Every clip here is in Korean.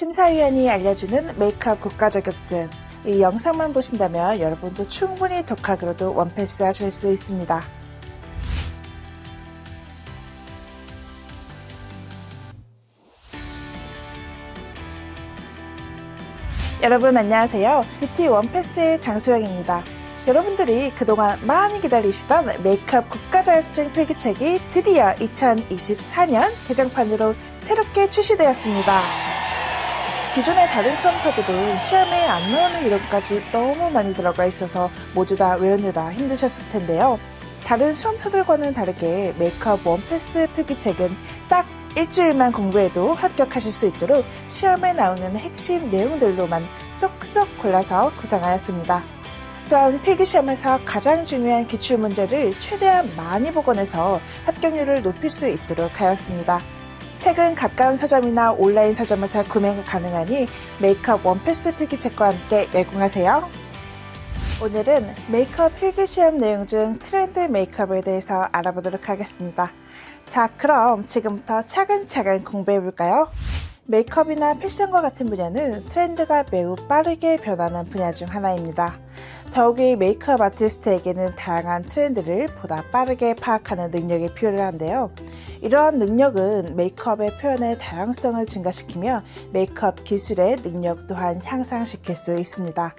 심사위원이 알려주는 메이크업 국가 자격증. 이 영상만 보신다면 여러분도 충분히 독학으로도 원패스 하실 수 있습니다. 여러분 안녕하세요. 뷰티 원패스의 장소영입니다. 여러분들이 그동안 많이 기다리시던 메이크업 국가 자격증 필기책이 드디어 2024년 개정판으로 새롭게 출시되었습니다. 기존의 다른 수험서들은 시험에 안 나오는 이름까지 너무 많이 들어가 있어서 모두 다 외우느라 힘드셨을 텐데요. 다른 수험서들과는 다르게 메이크업 원패스 필기책은 딱 일주일만 공부해도 합격하실 수 있도록 시험에 나오는 핵심 내용들로만 쏙쏙 골라서 구성하였습니다. 또한 필기시험에서 가장 중요한 기출문제를 최대한 많이 복원해서 합격률을 높일 수 있도록 하였습니다. 책은 가까운 서점이나 온라인 서점에서 구매가 가능하니 메이크업 원패스 필기책과 함께 열공하세요. 오늘은 메이크업 필기시험 내용 중 트렌드 메이크업에 대해서 알아보도록 하겠습니다. 자, 그럼 지금부터 차근차근 공부해볼까요? 메이크업이나 패션과 같은 분야는 트렌드가 매우 빠르게 변하는 분야 중 하나입니다. 더욱이 메이크업 아티스트에게는 다양한 트렌드를 보다 빠르게 파악하는 능력이 필요한데요. 이러한 능력은 메이크업의 표현의 다양성을 증가시키며 메이크업 기술의 능력 또한 향상시킬 수 있습니다.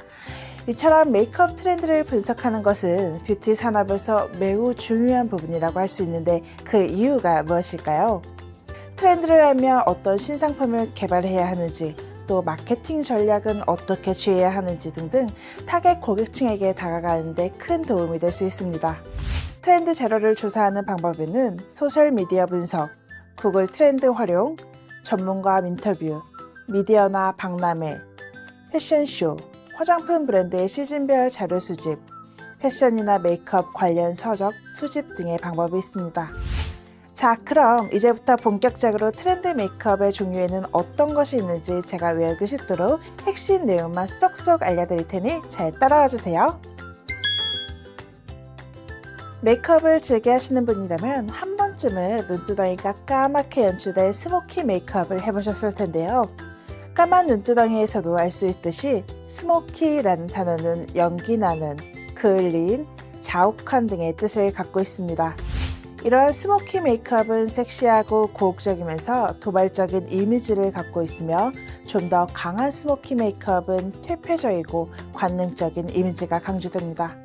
이처럼 메이크업 트렌드를 분석하는 것은 뷰티 산업에서 매우 중요한 부분이라고 할 수 있는데 그 이유가 무엇일까요? 트렌드를 알며 어떤 신상품을 개발해야 하는지, 또 마케팅 전략은 어떻게 취해야 하는지 등등 타겟 고객층에게 다가가는 데 큰 도움이 될 수 있습니다. 트렌드 재료를 조사하는 방법에는 소셜미디어 분석, 구글 트렌드 활용, 전문가 인터뷰, 미디어나 박람회, 패션쇼, 화장품 브랜드의 시즌별 자료 수집, 패션이나 메이크업 관련 서적 수집 등의 방법이 있습니다. 자, 그럼 이제부터 본격적으로 트렌드 메이크업의 종류에는 어떤 것이 있는지 제가 외우기 쉽도록 핵심 내용만 쏙쏙 알려드릴 테니 잘 따라와 주세요. 메이크업을 즐겨 하시는 분이라면 한 번쯤은 눈두덩이가 까맣게 연출된 스모키 메이크업을 해보셨을 텐데요. 까만 눈두덩이에서도 알 수 있듯이 스모키라는 단어는 연기나는, 그을린, 자욱한 등의 뜻을 갖고 있습니다. 이러한 스모키 메이크업은 섹시하고 고혹적이면서 도발적인 이미지를 갖고 있으며 좀 더 강한 스모키 메이크업은 퇴폐적이고 관능적인 이미지가 강조됩니다.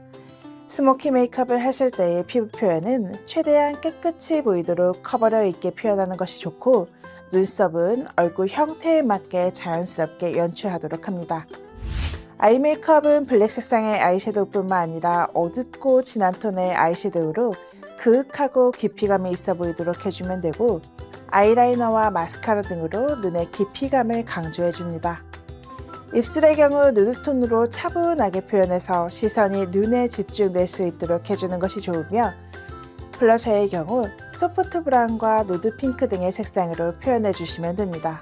스모키 메이크업을 하실 때의 피부 표현은 최대한 깨끗이 보이도록 커버력 있게 표현하는 것이 좋고 눈썹은 얼굴 형태에 맞게 자연스럽게 연출하도록 합니다. 아이 메이크업은 블랙 색상의 아이섀도우뿐만 아니라 어둡고 진한 톤의 아이섀도우로 그윽하고 깊이감이 있어 보이도록 해주면 되고 아이라이너와 마스카라 등으로 눈의 깊이감을 강조해줍니다. 입술의 경우 누드톤으로 차분하게 표현해서 시선이 눈에 집중될 수 있도록 해주는 것이 좋으며 블러셔의 경우 소프트 브라운과 누드 핑크 등의 색상으로 표현해 주시면 됩니다.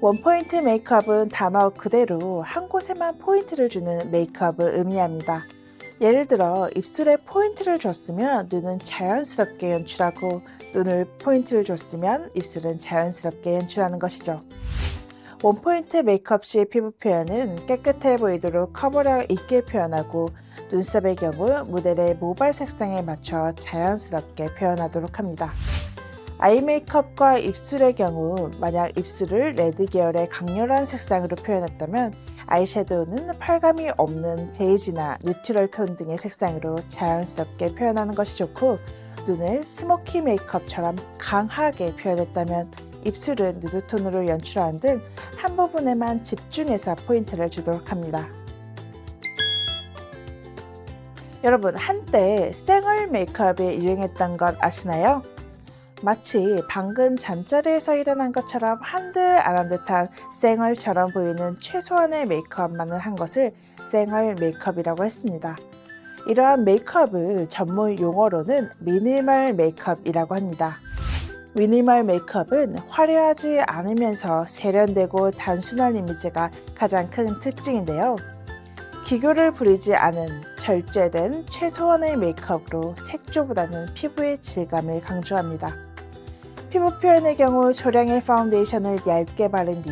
원포인트 메이크업은 단어 그대로 한 곳에만 포인트를 주는 메이크업을 의미합니다. 예를 들어 입술에 포인트를 줬으면 눈은 자연스럽게 연출하고 눈을 포인트를 줬으면 입술은 자연스럽게 연출하는 것이죠. 원포인트 메이크업 시 피부 표현은 깨끗해 보이도록 커버력 있게 표현하고 눈썹의 경우 모델의 모발 색상에 맞춰 자연스럽게 표현하도록 합니다. 아이 메이크업과 입술의 경우 만약 입술을 레드 계열의 강렬한 색상으로 표현했다면 아이섀도우는 펄감이 없는 베이지나 뉴트럴 톤 등의 색상으로 자연스럽게 표현하는 것이 좋고 눈을 스모키 메이크업처럼 강하게 표현했다면 입술은 누드톤으로 연출하는 등 한 부분에만 집중해서 포인트를 주도록 합니다. 여러분, 한때 쌩얼 메이크업이 유행했던 것 아시나요? 마치 방금 잠자리에서 일어난 것처럼 한들 안 한 듯한 쌩얼처럼 보이는 최소한의 메이크업만을 한 것을 쌩얼 메이크업이라고 했습니다. 이러한 메이크업을 전문 용어로는 미니멀 메이크업이라고 합니다. 미니멀 메이크업은 화려하지 않으면서 세련되고 단순한 이미지가 가장 큰 특징인데요. 기교를 부리지 않은 절제된 최소한의 메이크업으로 색조보다는 피부의 질감을 강조합니다. 피부 표현의 경우 소량의 파운데이션을 얇게 바른 뒤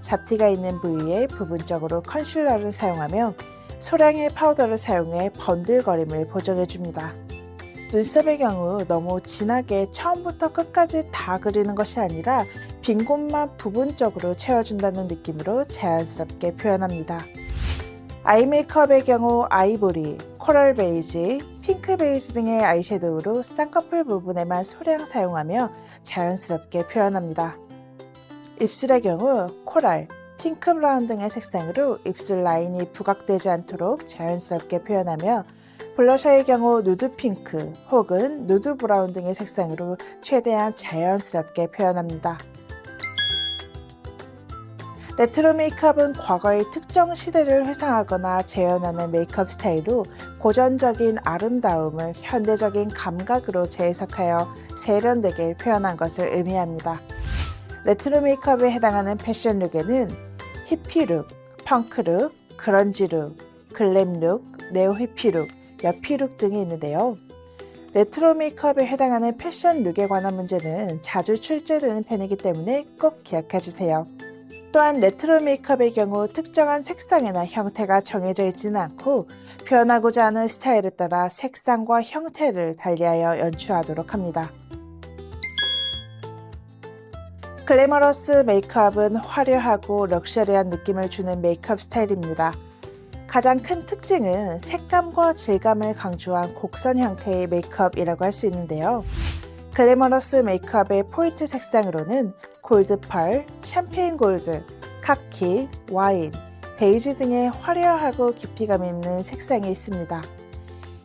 잡티가 있는 부위에 부분적으로 컨실러를 사용하며 소량의 파우더를 사용해 번들거림을 보정해줍니다. 눈썹의 경우 너무 진하게 처음부터 끝까지 다 그리는 것이 아니라 빈 곳만 부분적으로 채워준다는 느낌으로 자연스럽게 표현합니다. 아이 메이크업의 경우 아이보리, 코랄 베이지, 핑크 베이지 등의 아이섀도우로 쌍꺼풀 부분에만 소량 사용하며 자연스럽게 표현합니다. 입술의 경우 코랄, 핑크 브라운 등의 색상으로 입술 라인이 부각되지 않도록 자연스럽게 표현하며 블러셔의 경우 누드 핑크 혹은 누드 브라운 등의 색상으로 최대한 자연스럽게 표현합니다. 레트로 메이크업은 과거의 특정 시대를 회상하거나 재현하는 메이크업 스타일로 고전적인 아름다움을 현대적인 감각으로 재해석하여 세련되게 표현한 것을 의미합니다. 레트로 메이크업에 해당하는 패션 룩에는 히피룩, 펑크룩, 그런지룩, 글램룩, 네오 히피룩, 여피룩 등이 있는데요. 레트로 메이크업에 해당하는 패션 룩에 관한 문제는 자주 출제되는 편이기 때문에 꼭 기억해주세요. 또한 레트로 메이크업의 경우 특정한 색상이나 형태가 정해져 있지는 않고 표현하고자 하는 스타일에 따라 색상과 형태를 달리하여 연출하도록 합니다. 글래머러스 메이크업은 화려하고 럭셔리한 느낌을 주는 메이크업 스타일입니다. 가장 큰 특징은 색감과 질감을 강조한 곡선 형태의 메이크업이라고 할 수 있는데요. 글래머러스 메이크업의 포인트 색상으로는 골드펄, 샴페인 골드, 카키, 와인, 베이지 등의 화려하고 깊이감 있는 색상이 있습니다.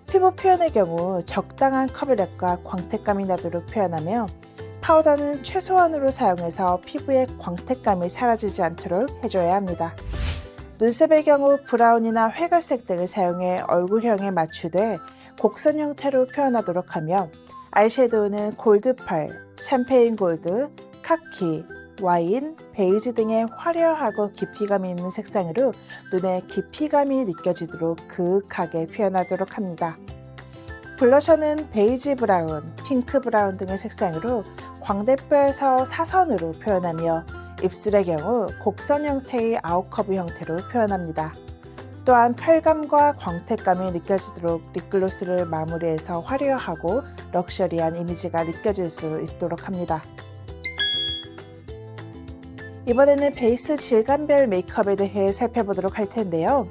피부 표현의 경우 적당한 커버력과 광택감이 나도록 표현하며 파우더는 최소한으로 사용해서 피부의 광택감이 사라지지 않도록 해줘야 합니다. 눈썹의 경우 브라운이나 회갈색 등을 사용해 얼굴형에 맞추되 곡선 형태로 표현하도록 하며 아이섀도우는 골드펄, 샴페인 골드, 카키, 와인, 베이지 등의 화려하고 깊이감이 있는 색상으로 눈에 깊이감이 느껴지도록 그윽하게 표현하도록 합니다. 블러셔는 베이지 브라운, 핑크 브라운 등의 색상으로 광대뼈에서 사선으로 표현하며 입술의 경우 곡선 형태의 아웃커브 형태로 표현합니다. 또한 펄감과 광택감이 느껴지도록 립글로스를 마무리해서 화려하고 럭셔리한 이미지가 느껴질 수 있도록 합니다. 이번에는 베이스 질감별 메이크업에 대해 살펴보도록 할 텐데요.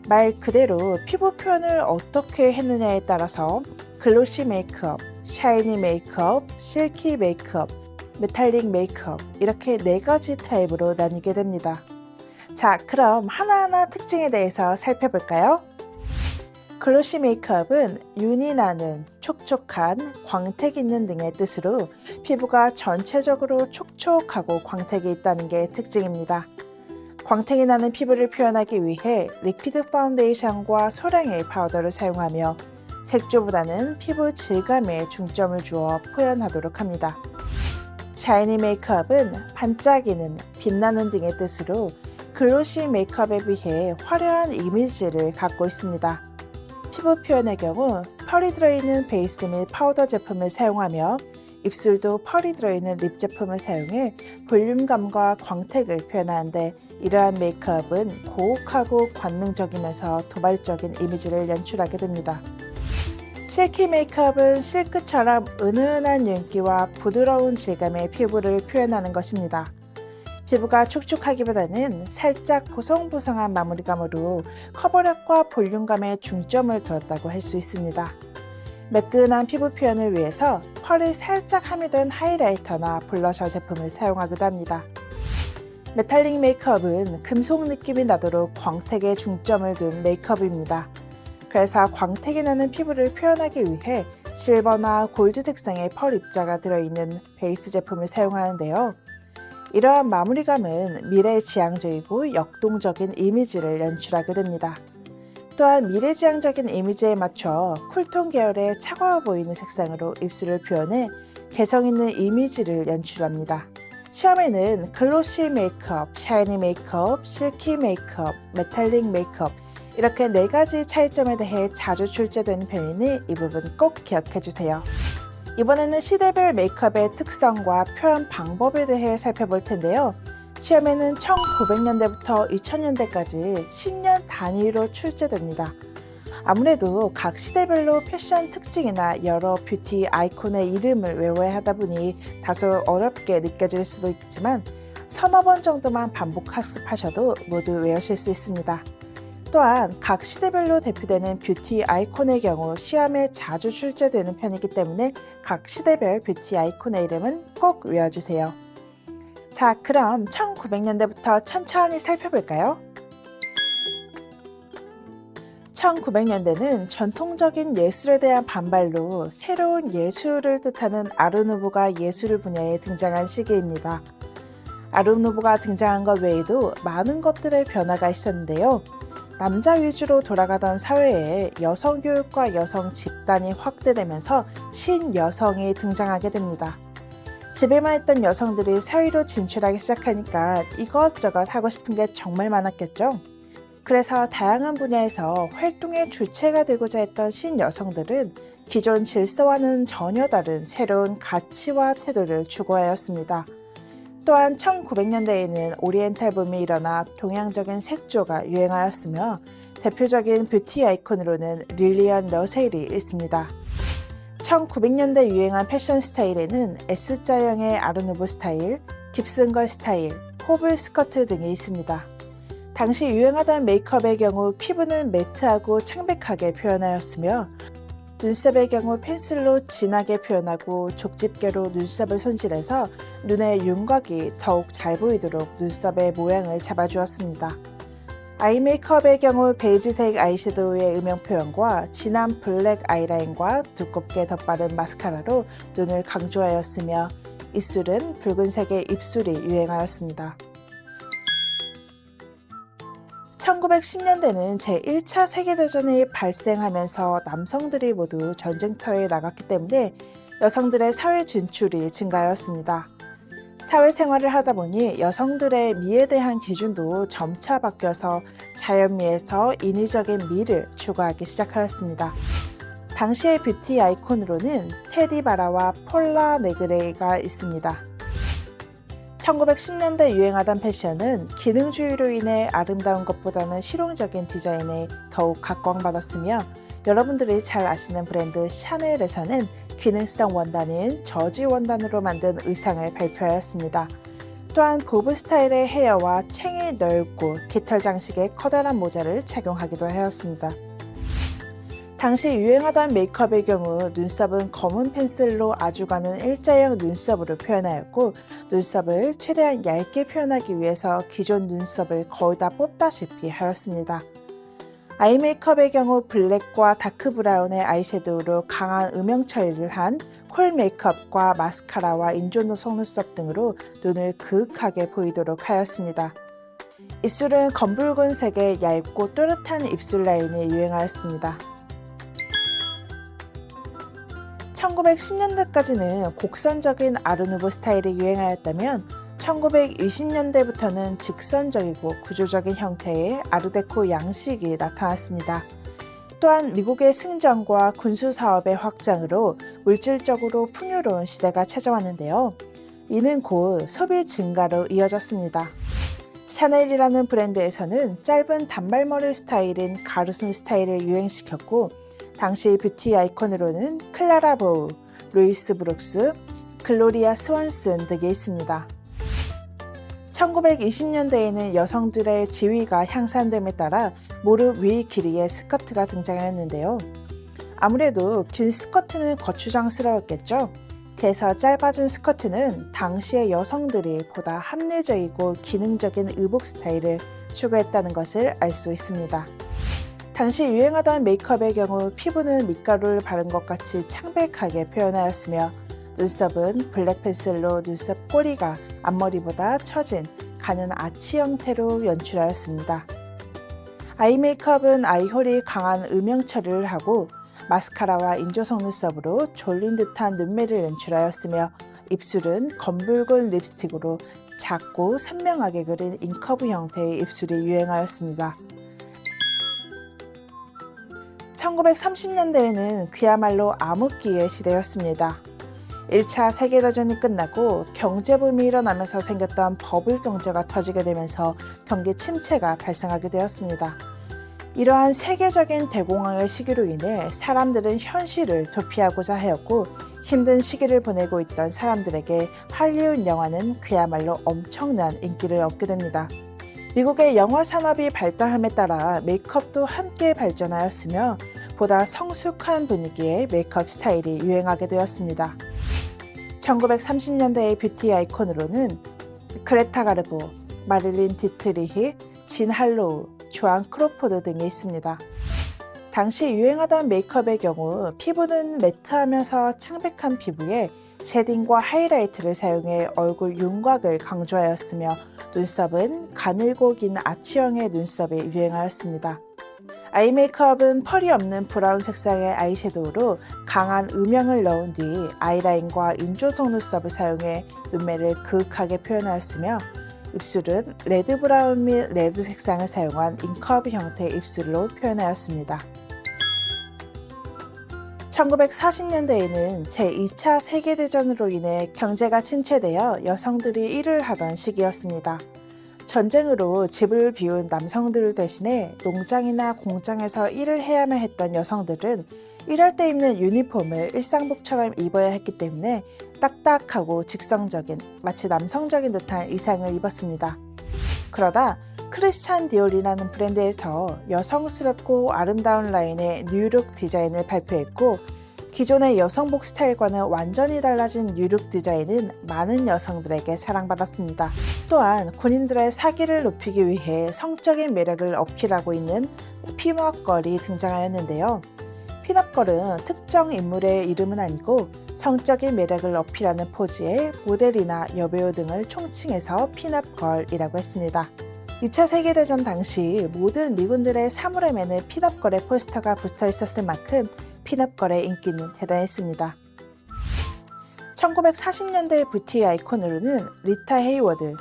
말 그대로 피부 표현을 어떻게 했느냐에 따라서 글로시 메이크업, 샤이니 메이크업, 실키 메이크업, 메탈릭 메이크업 이렇게 4가지 타입으로 나뉘게 됩니다. 자, 그럼 하나하나 특징에 대해서 살펴볼까요? 글로시 메이크업은 윤이 나는, 촉촉한, 광택 있는 등의 뜻으로 피부가 전체적으로 촉촉하고 광택이 있다는 게 특징입니다. 광택이 나는 피부를 표현하기 위해 리퀴드 파운데이션과 소량의 파우더를 사용하며 색조보다는 피부 질감에 중점을 주어 표현하도록 합니다. 샤이니 메이크업은 반짝이는, 빛나는 등의 뜻으로 글로시 메이크업에 비해 화려한 이미지를 갖고 있습니다. 피부 표현의 경우 펄이 들어있는 베이스 및 파우더 제품을 사용하며 입술도 펄이 들어있는 립 제품을 사용해 볼륨감과 광택을 표현하는데 이러한 메이크업은 고혹하고 관능적이면서 도발적인 이미지를 연출하게 됩니다. 실키 메이크업은 실크처럼 은은한 윤기와 부드러운 질감의 피부를 표현하는 것입니다. 피부가 촉촉하기보다는 살짝 보송보송한 마무리감으로 커버력과 볼륨감에 중점을 두었다고 할 수 있습니다. 매끈한 피부 표현을 위해서 펄이 살짝 함유된 하이라이터나 블러셔 제품을 사용하기도 합니다. 메탈릭 메이크업은 금속 느낌이 나도록 광택에 중점을 둔 메이크업입니다. 그래서 광택이 나는 피부를 표현하기 위해 실버나 골드 색상의 펄 입자가 들어있는 베이스 제품을 사용하는데요. 이러한 마무리감은 미래지향적이고 역동적인 이미지를 연출하게 됩니다. 또한 미래지향적인 이미지에 맞춰 쿨톤 계열의 차가워 보이는 색상으로 입술을 표현해 개성 있는 이미지를 연출합니다. 시험에는 글로시 메이크업, 샤이니 메이크업, 실키 메이크업, 메탈릭 메이크업 이렇게 4가지 차이점에 대해 자주 출제되는 편이니 이 부분 꼭 기억해 주세요. 이번에는 시대별 메이크업의 특성과 표현 방법에 대해 살펴볼 텐데요. 시험에는 1900년대부터 2000년대까지 10년 단위로 출제됩니다. 아무래도 각 시대별로 패션 특징이나 여러 뷰티 아이콘의 이름을 외워야 하다 보니 다소 어렵게 느껴질 수도 있지만 서너 번 정도만 반복 학습하셔도 모두 외우실 수 있습니다. 또한 각 시대별로 대표되는 뷰티 아이콘의 경우 시험에 자주 출제되는 편이기 때문에 각 시대별 뷰티 아이콘의 이름은 꼭 외워주세요. 자, 그럼 1900년대부터 천천히 살펴볼까요? 1900년대는 전통적인 예술에 대한 반발로 새로운 예술을 뜻하는 아르누보가 예술 분야에 등장한 시기입니다. 아르누보가 등장한 것 외에도 많은 것들의 변화가 있었는데요. 남자 위주로 돌아가던 사회에 여성 교육과 여성 집단이 확대되면서 신여성이 등장하게 됩니다. 집에만 있던 여성들이 사회로 진출하기 시작하니까 이것저것 하고 싶은 게 정말 많았겠죠. 그래서 다양한 분야에서 활동의 주체가 되고자 했던 신여성들은 기존 질서와는 전혀 다른 새로운 가치와 태도를 추구하였습니다. 또한 1900년대에는 오리엔탈 붐이 일어나 동양적인 색조가 유행하였으며 대표적인 뷰티 아이콘으로는 릴리안 러셀이 있습니다. 1900년대 유행한 패션 스타일에는 S자형의 아르누보 스타일, 깁슨걸 스타일, 호블 스커트 등이 있습니다. 당시 유행하던 메이크업의 경우 피부는 매트하고 창백하게 표현하였으며 눈썹의 경우 펜슬로 진하게 표현하고 족집게로 눈썹을 손질해서 눈의 윤곽이 더욱 잘 보이도록 눈썹의 모양을 잡아주었습니다. 아이 메이크업의 경우 베이지색 아이섀도우의 음영 표현과 진한 블랙 아이라인과 두껍게 덧바른 마스카라로 눈을 강조하였으며 입술은 붉은색의 입술이 유행하였습니다. 1910년대는 제1차 세계대전이 발생하면서 남성들이 모두 전쟁터에 나갔기 때문에 여성들의 사회 진출이 증가하였습니다. 사회생활을 하다 보니 여성들의 미에 대한 기준도 점차 바뀌어서 자연미에서 인위적인 미를 추구하기 시작하였습니다. 당시의 뷰티 아이콘으로는 테디 바라와 폴라 네그레이가 있습니다. 1910년대 유행하던 패션은 기능주의로 인해 아름다운 것보다는 실용적인 디자인에 더욱 각광받았으며 여러분들이 잘 아시는 브랜드 샤넬에서는 기능성 원단인 저지 원단으로 만든 의상을 발표하였습니다. 또한 보브 스타일의 헤어와 챙이 넓고 깃털 장식의 커다란 모자를 착용하기도 하였습니다. 당시 유행하던 메이크업의 경우 눈썹은 검은 펜슬로 아주 가는 일자형 눈썹으로 표현하였고 눈썹을 최대한 얇게 표현하기 위해서 기존 눈썹을 거의 다 뽑다시피 하였습니다. 아이 메이크업의 경우 블랙과 다크 브라운의 아이섀도우로 강한 음영 처리를 한 콜 메이크업과 마스카라와 인조노 속눈썹 등으로 눈을 그윽하게 보이도록 하였습니다. 입술은 검붉은색의 얇고 또렷한 입술 라인이 유행하였습니다. 1910년대까지는 곡선적인 아르누보 스타일이 유행하였다면 1920년대부터는 직선적이고 구조적인 형태의 아르데코 양식이 나타났습니다. 또한 미국의 승전과 군수사업의 확장으로 물질적으로 풍요로운 시대가 찾아왔는데요. 이는 곧 소비 증가로 이어졌습니다. 샤넬이라는 브랜드에서는 짧은 단발머리 스타일인 가르손 스타일을 유행시켰고 당시 뷰티 아이콘으로는 클라라 보우, 루이스 브룩스, 글로리아 스완슨 등이 있습니다. 1920년대에는 여성들의 지위가 향상됨에 따라 무릎 위 길이의 스커트가 등장했는데요. 아무래도 긴 스커트는 거추장스러웠겠죠. 그래서 짧아진 스커트는 당시의 여성들이 보다 합리적이고 기능적인 의복 스타일을 추구했다는 것을 알 수 있습니다. 당시 유행하던 메이크업의 경우 피부는 밀가루를 바른 것 같이 창백하게 표현하였으며 눈썹은 블랙 펜슬로 눈썹 꼬리가 앞머리보다 처진 가는 아치 형태로 연출하였습니다. 아이 메이크업은 아이홀이 강한 음영 처리를 하고 마스카라와 인조 속눈썹으로 졸린 듯한 눈매를 연출하였으며 입술은 검붉은 립스틱으로 작고 선명하게 그린 인커브 형태의 입술이 유행하였습니다. 1930년대에는 그야말로 암흑기의 시대였습니다. 1차 세계대전이 끝나고 경제붐이 일어나면서 생겼던 버블 경제가 터지게 되면서 경기 침체가 발생하게 되었습니다. 이러한 세계적인 대공황의 시기로 인해 사람들은 현실을 도피하고자 하였고 힘든 시기를 보내고 있던 사람들에게 할리우드 영화는 그야말로 엄청난 인기를 얻게 됩니다. 미국의 영화 산업이 발달함에 따라 메이크업도 함께 발전하였으며 보다 성숙한 분위기의 메이크업 스타일이 유행하게 되었습니다. 1930년대의 뷰티 아이콘으로는 그레타 가르보, 마릴린 디트리히, 진 할로우, 조안 크로포드 등이 있습니다. 당시 유행하던 메이크업의 경우 피부는 매트하면서 창백한 피부에 쉐딩과 하이라이트를 사용해 얼굴 윤곽을 강조하였으며 눈썹은 가늘고 긴 아치형의 눈썹이 유행하였습니다. 아이 메이크업은 펄이 없는 브라운 색상의 아이섀도우로 강한 음영을 넣은 뒤 아이라인과 인조 속눈썹을 사용해 눈매를 그윽하게 표현하였으며 입술은 레드 브라운 및 레드 색상을 사용한 인커브 형태의 입술로 표현하였습니다. 1940년대에는 제2차 세계대전으로 인해 경제가 침체되어 여성들이 일을 하던 시기였습니다. 전쟁으로 집을 비운 남성들 대신에 농장이나 공장에서 일을 해야만 했던 여성들은 일할 때 입는 유니폼을 일상복처럼 입어야 했기 때문에 딱딱하고 직선적인, 마치 남성적인 듯한 의상을 입었습니다. 그러다 크리스찬 디올이라는 브랜드에서 여성스럽고 아름다운 라인의 뉴룩 디자인을 발표했고 기존의 여성복 스타일과는 완전히 달라진 뉴룩 디자인은 많은 여성들에게 사랑받았습니다. 또한 군인들의 사기를 높이기 위해 성적인 매력을 어필하고 있는 핀업걸이 등장하였는데요. 핀업걸은 특정 인물의 이름은 아니고 성적인 매력을 어필하는 포즈의 모델이나 여배우 등을 총칭해서 핀업걸이라고 했습니다. 2차 세계대전 당시 모든 미군들의 사물함에는 핀업걸의 포스터가 붙어 있었을 만큼 핀업걸의 인기는 대단했습니다. 1940년대 뷰티 아이콘으로는 리타 헤이워드,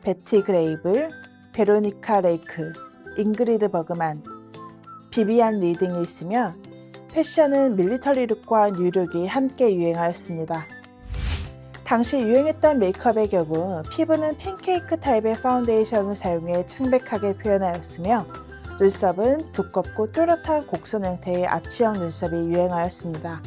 베티 그레이블, 베로니카 레이크, 잉그리드 버그만, 비비안 리 등이 있으며 패션은 밀리터리 룩과 뉴룩이 함께 유행하였습니다. 당시 유행했던 메이크업의 경우 피부는 팬케이크 타입의 파운데이션을 사용해 창백하게 표현하였으며 눈썹은 두껍고 또렷한 곡선 형태의 아치형 눈썹이 유행하였습니다.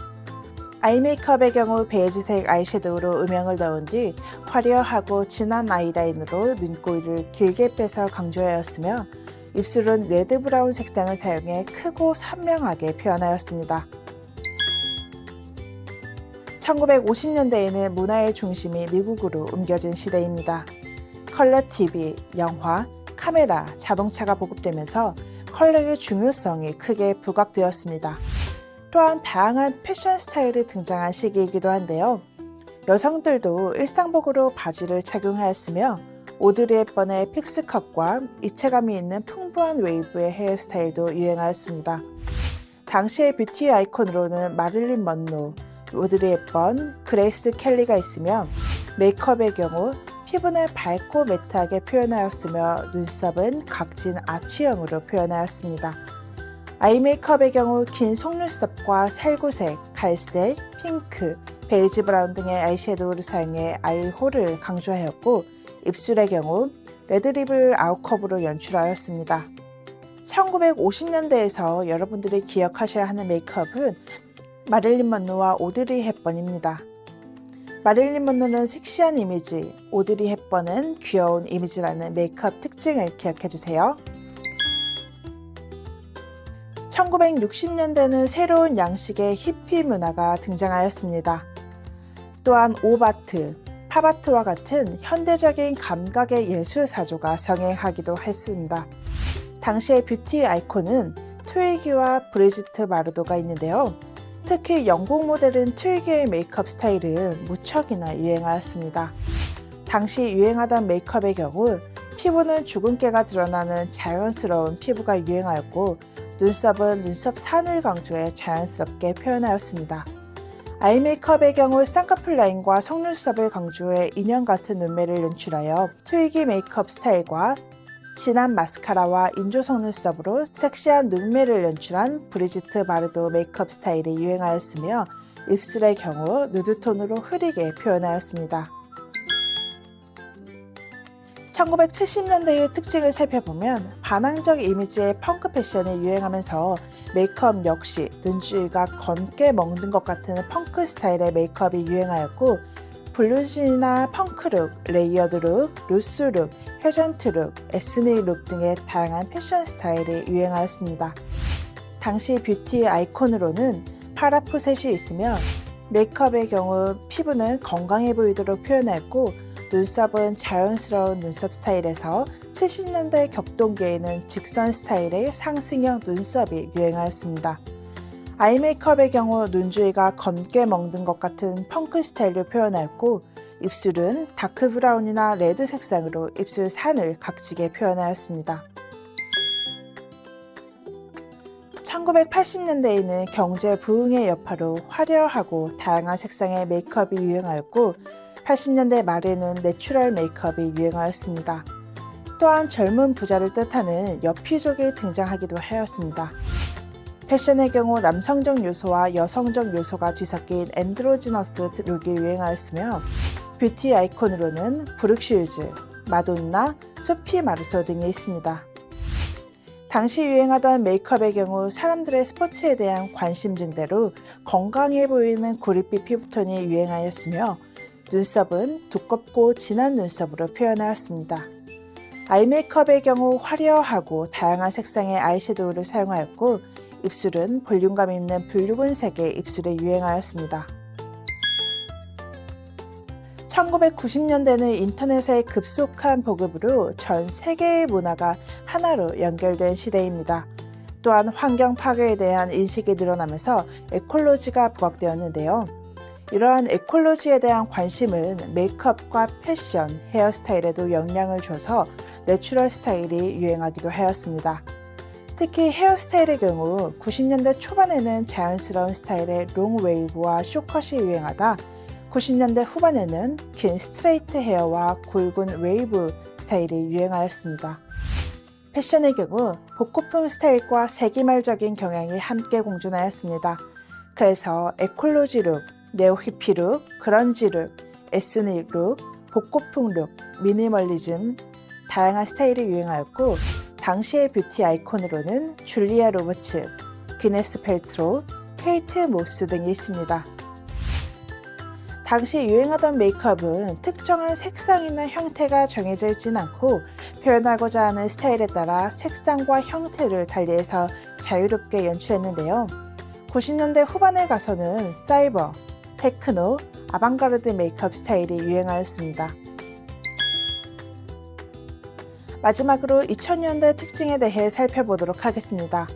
아이 메이크업의 경우 베이지색 아이섀도우로 음영을 넣은 뒤 화려하고 진한 아이라인으로 눈꼬리를 길게 빼서 강조하였으며 입술은 레드 브라운 색상을 사용해 크고 선명하게 표현하였습니다. 1950년대에는 문화의 중심이 미국으로 옮겨진 시대입니다. 컬러 TV, 영화, 카메라, 자동차가 보급되면서 컬러의 중요성이 크게 부각되었습니다. 또한 다양한 패션 스타일이 등장한 시기이기도 한데요. 여성들도 일상복으로 바지를 착용하였으며 오드리 헵번의 픽스컷과 입체감이 있는 풍부한 웨이브의 헤어스타일도 유행하였습니다. 당시의 뷰티 아이콘으로는 마릴린 먼로, 오드리 헵번, 그레이스 켈리가 있으며 메이크업의 경우 피부는 밝고 매트하게 표현하였으며 눈썹은 각진 아치형으로 표현하였습니다. 아이 메이크업의 경우 긴 속눈썹과 살구색, 갈색, 핑크, 베이지 브라운 등의 아이섀도우를 사용해 아이홀을 강조하였고 입술의 경우 레드립을 아웃컵으로 연출하였습니다. 1950년대에서 여러분들이 기억하셔야 하는 메이크업은 마릴린 먼로와 오드리 헵번입니다. 마릴린 먼로는 섹시한 이미지, 오드리 헵번은 귀여운 이미지라는 메이크업 특징을 기억해주세요. 1960년대는 새로운 양식의 히피 문화가 등장하였습니다. 또한 옵아트, 팝아트와 같은 현대적인 감각의 예술 사조가 성행하기도 했습니다. 당시의 뷰티 아이콘은 트위기와 브리지트 마르도가 있는데요. 특히 영국 모델은 트위기의 메이크업 스타일은 무척이나 유행하였습니다. 당시 유행하던 메이크업의 경우 피부는 주근깨가 드러나는 자연스러운 피부가 유행하였고 눈썹은 눈썹 산을 강조해 자연스럽게 표현하였습니다. 아이 메이크업의 경우 쌍꺼풀 라인과 속눈썹을 강조해 인형 같은 눈매를 연출하여 트위기 메이크업 스타일과 진한 마스카라와 인조 속눈썹으로 섹시한 눈매를 연출한 브리지트 마르도 메이크업 스타일이 유행하였으며 입술의 경우 누드톤으로 흐리게 표현하였습니다. 1970년대의 특징을 살펴보면 반항적 이미지의 펑크 패션이 유행하면서 메이크업 역시 눈주위가 검게 먹는 것 같은 펑크 스타일의 메이크업이 유행하였고, 블루진이나 펑크룩, 레이어드룩, 루스룩, 회전트룩, 에스닉룩 등의 다양한 패션 스타일이 유행하였습니다. 당시 뷰티 아이콘으로는 파라포셋이 있으며, 메이크업의 경우 피부는 건강해 보이도록 표현했고, 눈썹은 자연스러운 눈썹 스타일에서 70년대 격동기에는 직선 스타일의 상승형 눈썹이 유행하였습니다. 아이 메이크업의 경우 눈주위가 검게 먹는 것 같은 펑크 스타일로 표현하였고, 입술은 다크 브라운이나 레드 색상으로 입술 산을 각지게 표현하였습니다. 1980년대에는 경제 부흥의 여파로 화려하고 다양한 색상의 메이크업이 유행하였고, 80년대 말에는 내추럴 메이크업이 유행하였습니다. 또한 젊은 부자를 뜻하는 여피족이 등장하기도 하였습니다. 패션의 경우 남성적 요소와 여성적 요소가 뒤섞인 앤드로지너스 룩이 유행하였으며, 뷰티 아이콘으로는 브룩 쉴즈, 마돈나, 소피 마르소 등이 있습니다. 당시 유행하던 메이크업의 경우 사람들의 스포츠에 대한 관심 증대로 건강해 보이는 구릿빛 피부톤이 유행하였으며, 눈썹은 두껍고 진한 눈썹으로 표현하였습니다. 아이 메이크업의 경우 화려하고 다양한 색상의 아이섀도우를 사용하였고, 입술은 볼륨감 있는 붉은 색의 입술에 유행하였습니다. 1990년대는 인터넷의 급속한 보급으로 전 세계의 문화가 하나로 연결된 시대입니다. 또한 환경 파괴에 대한 인식이 늘어나면서 에콜로지가 부각되었는데요. 이러한 에콜로지에 대한 관심은 메이크업과 패션, 헤어스타일에도 영향을 줘서 내추럴 스타일이 유행하기도 하였습니다. 특히 헤어스타일의 경우 90년대 초반에는 자연스러운 스타일의 롱 웨이브와 숏컷이 유행하다 90년대 후반에는 긴 스트레이트 헤어와 굵은 웨이브 스타일이 유행하였습니다. 패션의 경우 복고풍 스타일과 세기말적인 경향이 함께 공존하였습니다. 그래서 에콜로지 룩, 네오 히피 룩, 그런지 룩, 에스닉 룩, 복고풍 룩, 미니멀리즘, 다양한 스타일이 유행하였고, 당시의 뷰티 아이콘으로는 줄리아 로버츠, 귀네스 펠트로, 케이트 모스 등이 있습니다. 당시 유행하던 메이크업은 특정한 색상이나 형태가 정해져 있진 않고, 표현하고자 하는 스타일에 따라 색상과 형태를 달리해서 자유롭게 연출했는데요. 90년대 후반에 가서는 사이버, 테크노, 아방가르드 메이크업 스타일이 유행하였습니다. 마지막으로 2000년대 특징에 대해 살펴보도록 하겠습니다.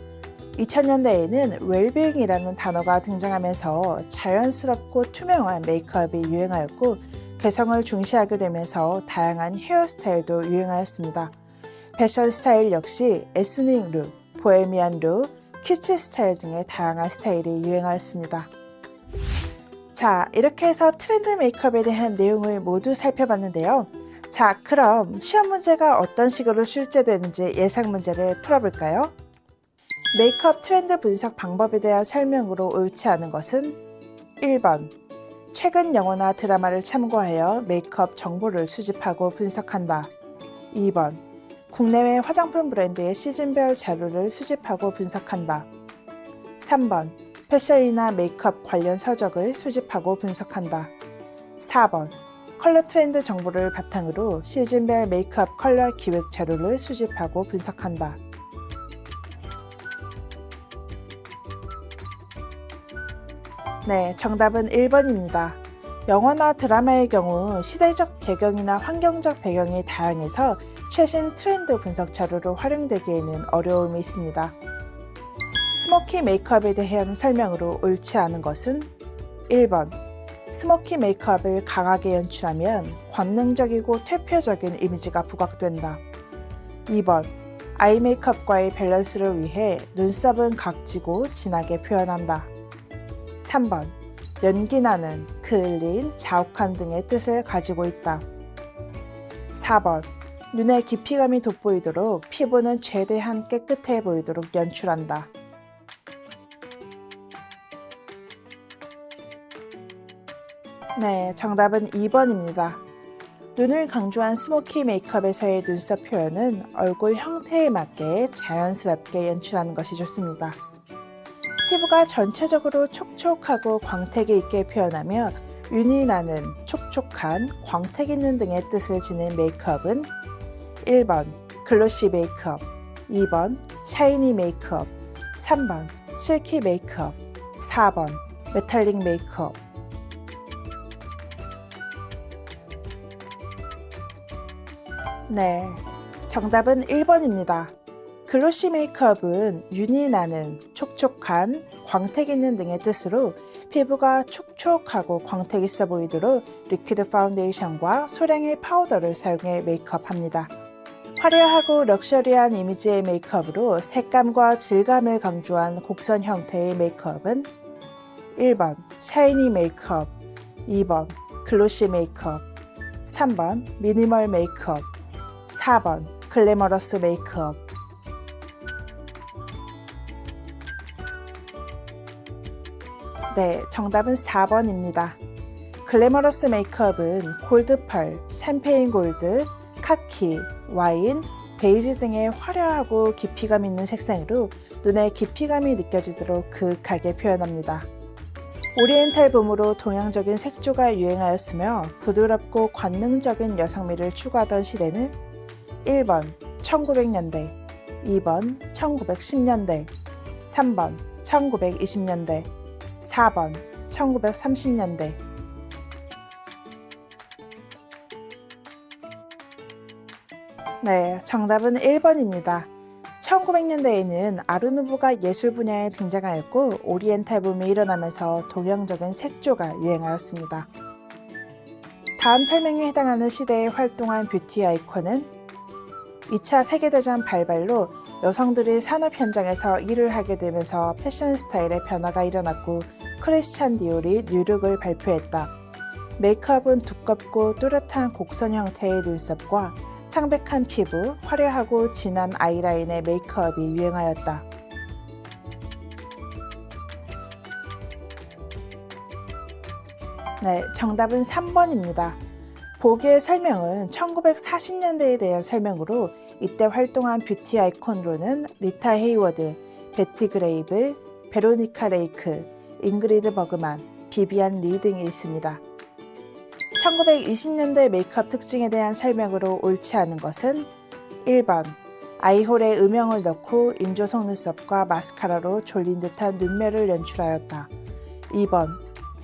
2000년대에는 웰빙이라는 단어가 등장하면서 자연스럽고 투명한 메이크업이 유행하였고, 개성을 중시하게 되면서 다양한 헤어스타일도 유행하였습니다. 패션 스타일 역시 에스닉 룩, 보헤미안 룩, 키치 스타일 등의 다양한 스타일이 유행하였습니다. 자, 이렇게 해서 트렌드 메이크업에 대한 내용을 모두 살펴봤는데요. 자, 그럼 시험 문제가 어떤 식으로 출제되는지 예상 문제를 풀어볼까요? 메이크업 트렌드 분석 방법에 대한 설명으로 옳지 않은 것은 1번, 최근 영화나 드라마를 참고하여 메이크업 정보를 수집하고 분석한다. 2번, 국내외 화장품 브랜드의 시즌별 자료를 수집하고 분석한다. 3번, 패션이나 메이크업 관련 서적을 수집하고 분석한다. 4번, 컬러 트렌드 정보를 바탕으로 시즌별 메이크업 컬러 기획 자료를 수집하고 분석한다. 네, 정답은 1번입니다. 영화나 드라마의 경우 시대적 배경이나 환경적 배경이 다양해서 최신 트렌드 분석 자료로 활용되기에는 어려움이 있습니다. 스모키 메이크업에 대한 설명으로 옳지 않은 것은 1번, 스모키 메이크업을 강하게 연출하면 권능적이고 퇴폐적인 이미지가 부각된다. 2번, 아이 메이크업과의 밸런스를 위해 눈썹은 각지고 진하게 표현한다. 3번, 연기나는, 그을린, 자욱한 등의 뜻을 가지고 있다. 4번, 눈에 깊이감이 돋보이도록 피부는 최대한 깨끗해 보이도록 연출한다. 네, 정답은 2번입니다. 눈을 강조한 스모키 메이크업에서의 눈썹 표현은 얼굴 형태에 맞게 자연스럽게 연출하는 것이 좋습니다. 피부가 전체적으로 촉촉하고 광택이 있게 표현하며 윤이 나는 촉촉한, 광택 있는 등의 뜻을 지닌 메이크업은 1번 글로시 메이크업, 2번 샤이니 메이크업, 3번 실키 메이크업, 4번 메탈릭 메이크업. 네, 정답은 1번입니다. 글로시 메이크업은 윤이 나는, 촉촉한, 광택 있는 등의 뜻으로 피부가 촉촉하고 광택 있어 보이도록 리퀴드 파운데이션과 소량의 파우더를 사용해 메이크업합니다. 화려하고 럭셔리한 이미지의 메이크업으로 색감과 질감을 강조한 곡선 형태의 메이크업은 1번 샤이니 메이크업, 2번 글로시 메이크업, 3번 미니멀 메이크업, 4번 글래머러스 메이크업. 네, 정답은 4번입니다. 글래머러스 메이크업은 골드펄, 샴페인 골드, 카키, 와인, 베이지 등의 화려하고 깊이감 있는 색상으로 눈에 깊이감이 느껴지도록 그윽하게 표현합니다. 오리엔탈 봄으로 동양적인 색조가 유행하였으며 부드럽고 관능적인 여성미를 추구하던 시대는 1번 1900년대, 2번 1910년대, 3번 1920년대, 4번 1930년대. 네, 정답은 1번입니다. 1900년대에는 아르누보가 예술 분야에 등장하였고 오리엔탈 붐이 일어나면서 동양적인 색조가 유행하였습니다. 다음 설명에 해당하는 시대에 활동한 뷰티 아이콘은 2차 세계대전 발발로 여성들이 산업 현장에서 일을 하게 되면서 패션 스타일의 변화가 일어났고 크리스찬 디올이 뉴룩을 발표했다. 메이크업은 두껍고 뚜렷한 곡선 형태의 눈썹과 창백한 피부, 화려하고 진한 아이라인의 메이크업이 유행하였다. 네, 정답은 3번입니다. 보기의 설명은 1940년대에 대한 설명으로 이때 활동한 뷰티 아이콘으로는 리타 헤이워드, 베티 그레이블, 베로니카 레이크, 잉그리드 버그만, 비비안 리 등이 있습니다. 1920년대 메이크업 특징에 대한 설명으로 옳지 않은 것은 1번 아이홀에 음영을 넣고 인조 속눈썹과 마스카라로 졸린 듯한 눈매를 연출하였다. 2번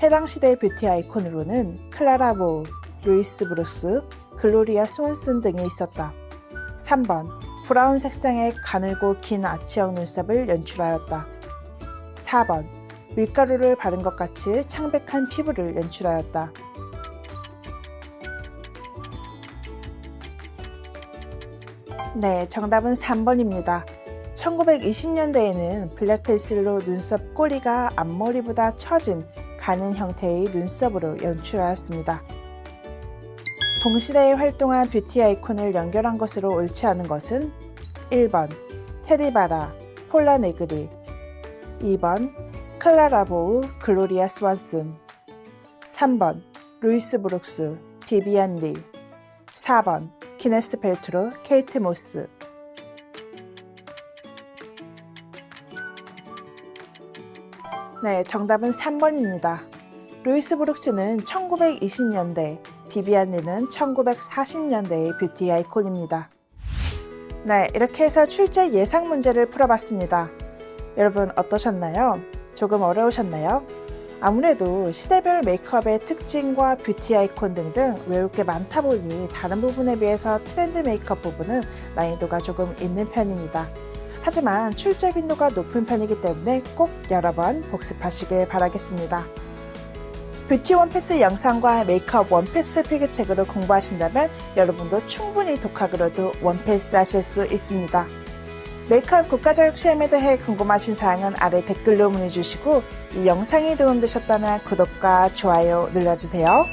해당 시대의 뷰티 아이콘으로는 클라라 보우, 루이스 브루스, 글로리아 스원슨 등이 있었다. 3번 브라운 색상의 가늘고 긴 아치형 눈썹을 연출하였다. 4번 밀가루를 바른 것 같이 창백한 피부를 연출하였다. 네, 정답은 3번입니다. 1920년대에는 블랙펜슬로 눈썹 꼬리가 앞머리보다 처진 가는 형태의 눈썹으로 연출하였습니다. 동시대에 활동한 뷰티 아이콘을 연결한 것으로 옳지 않은 것은 1번 테디바라, 폴라 네그리, 2번 클라라 보우, 글로리아 스완슨, 3번 루이스 브룩스, 비비안 리, 4번 기네스 펠트로, 케이트 모스. 네, 정답은 3번입니다. 루이스 브룩스는 1920년대, 비비안 리는 1940년대의 뷰티 아이콘입니다. 네, 이렇게 해서 출제 예상 문제를 풀어봤습니다. 여러분 어떠셨나요? 조금 어려우셨나요? 아무래도 시대별 메이크업의 특징과 뷰티 아이콘 등등 외울 게 많다 보니 다른 부분에 비해서 트렌드 메이크업 부분은 난이도가 조금 있는 편입니다. 하지만 출제 빈도가 높은 편이기 때문에 꼭 여러 번 복습하시길 바라겠습니다. 뷰티 원피스 영상과 메이크업 원피스 필기책으로 공부하신다면 여러분도 충분히 독학으로도 원피스 하실 수 있습니다. 메이크업 국가자격 시험에 대해 궁금하신 사항은 아래 댓글로 문의 주시고 이 영상이 도움되셨다면 구독과 좋아요 눌러주세요.